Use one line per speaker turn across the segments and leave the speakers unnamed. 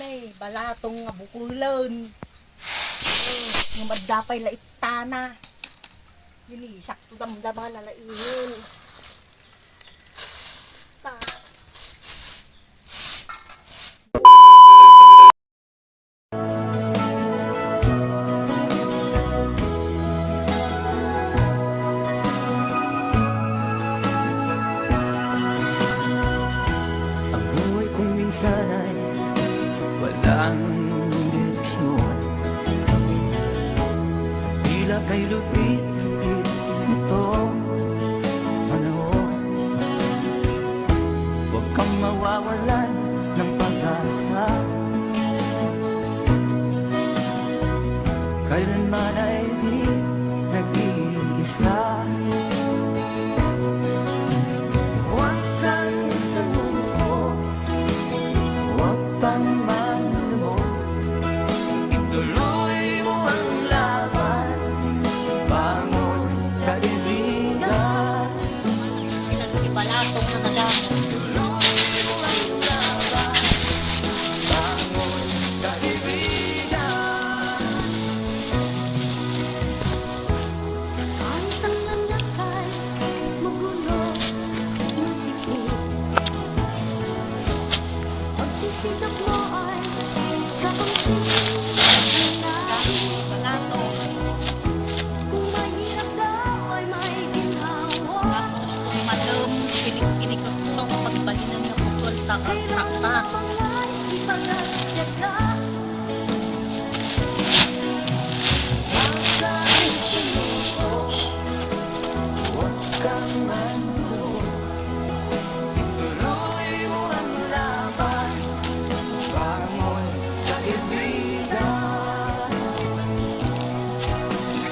ay balatong nga bukulan. Nga magdapay la itana. Yun sakto damdaman na lainin.
Ang buhay kong minsan ay walang direksyon. Tila kay lupit-lupit itong panahon. Huwag kang mawawalan ng pag-asa. Kailanman ay di nag-iisa. Huwag kang sumuko, huwag kang manlumok. Ituloy mo ang laban, bangon kaibigan.
Balatong na nagamit.
Ituloy mo ang laban, bangon kaibigan.
Kahit ang landas ay magulo, masikip, pagsisikap mo ay kakampihan.
Balatong.
Kung mahirap daw ay may ginhawa,
Tapos kung malam, kinikot ito pagbalinan na bukol takta.
kailangan ay sipag at tiyaga.
Huwag kang sumuko, huwag kang manlumok. Ituloy mo ang laban, bangon kaibigan.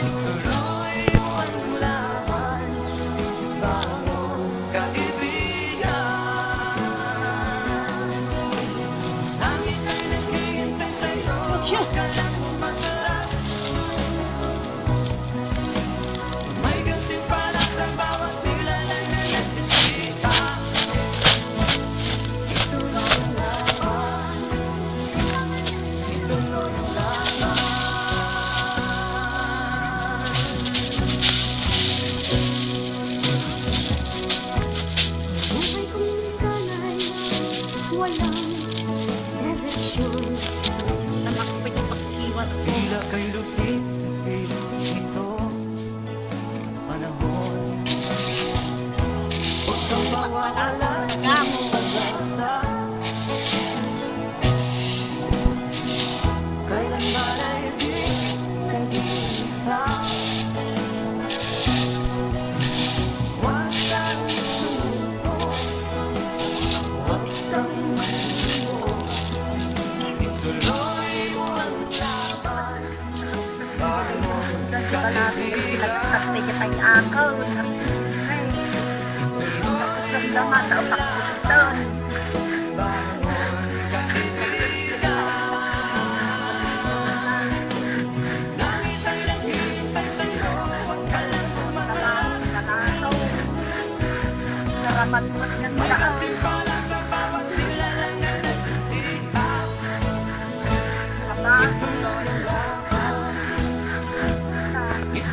Ituloy mo ang laban, bangon kaibigan. Langit ay naghihintay sa'yo, huwag ka lang umatras. May gantimpala sa bawat nilalang na nagsisita. Ituloy ang laban, ituloy ang laban.
Buhay kong minsan ay walang direksyon.
Namakpit pagkiwat ko.
Tila kay lupit-lupit itong panahon. Huwag kang mawawalan ng pag-asa. Kailanman ay di nag-iisa. Huwag kang sumuko, huwag kang manlumok. Ituloy mo ang laban, bangon kaibigan.
Pagkakasay ka tayo akaw. Ay, nagkakamdama sa upak-putan.
Bangon kaibigan. Langit ay naghihintay sa'yo, huwag ka lang umatras.
Balatong. Sarapat mo na
May
sila.
gantimpala sa bawat nilalang na nagsisita.
Balatong.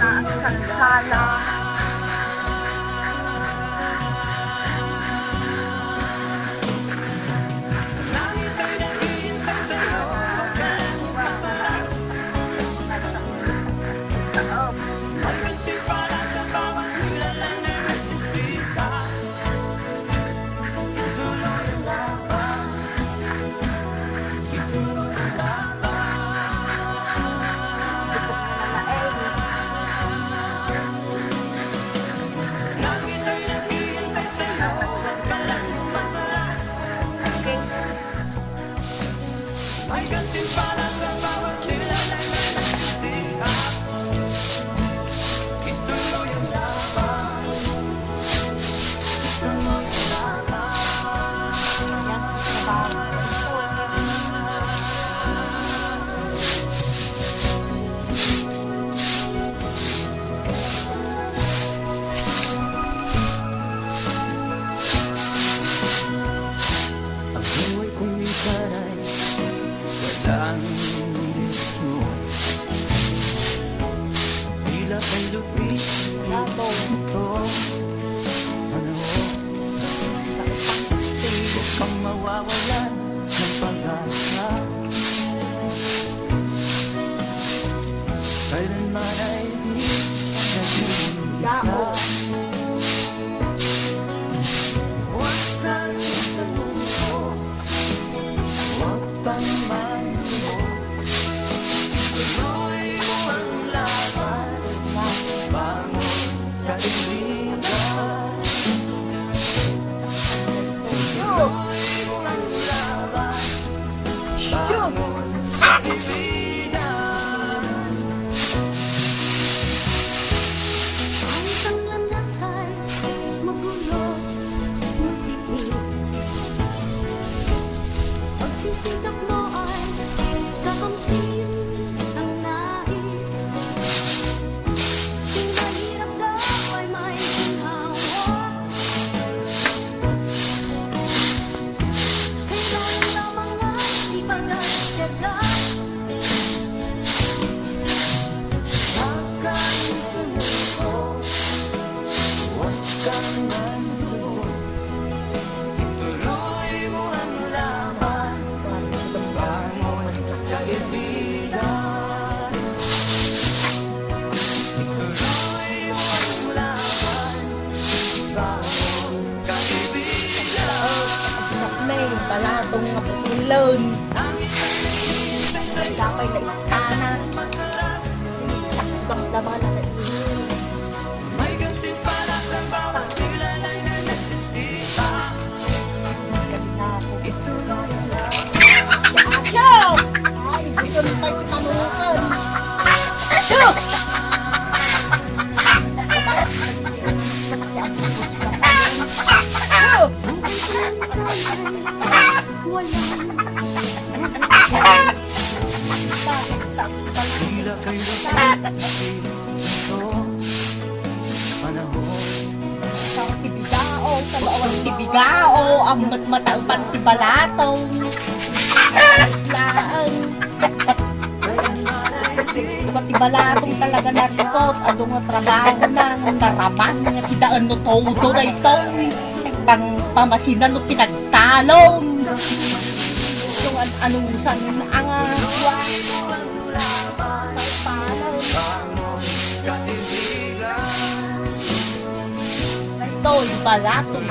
Sa kalsada.
Langit ay naghihintay sa'yo, huwag ka lang umatras. May gantimpala sa bawat nilalang na nagsisita. Ituloy ang laban, ituloy ang laban.
May balatong nga bukulan. Dapay na itana. Sakto damdaman na iyon.
May ganti para sa bawat nilalang na nagsisisa.
Ayaw! Ay, gusto nung tayo si Panukan. Ayaw! Ayaw!
Tila kay Rafael ito panahon.
Sa tibigao, sa bawang tibigao, ang mataupan si Balatong. Laang. Ti Balatong talaga narikot, ano nga trabaho na, naraman nga si Daan no todo na ito. Pang pamasinan no pinagtalong. Yung anusan ang ito, yung Balatong,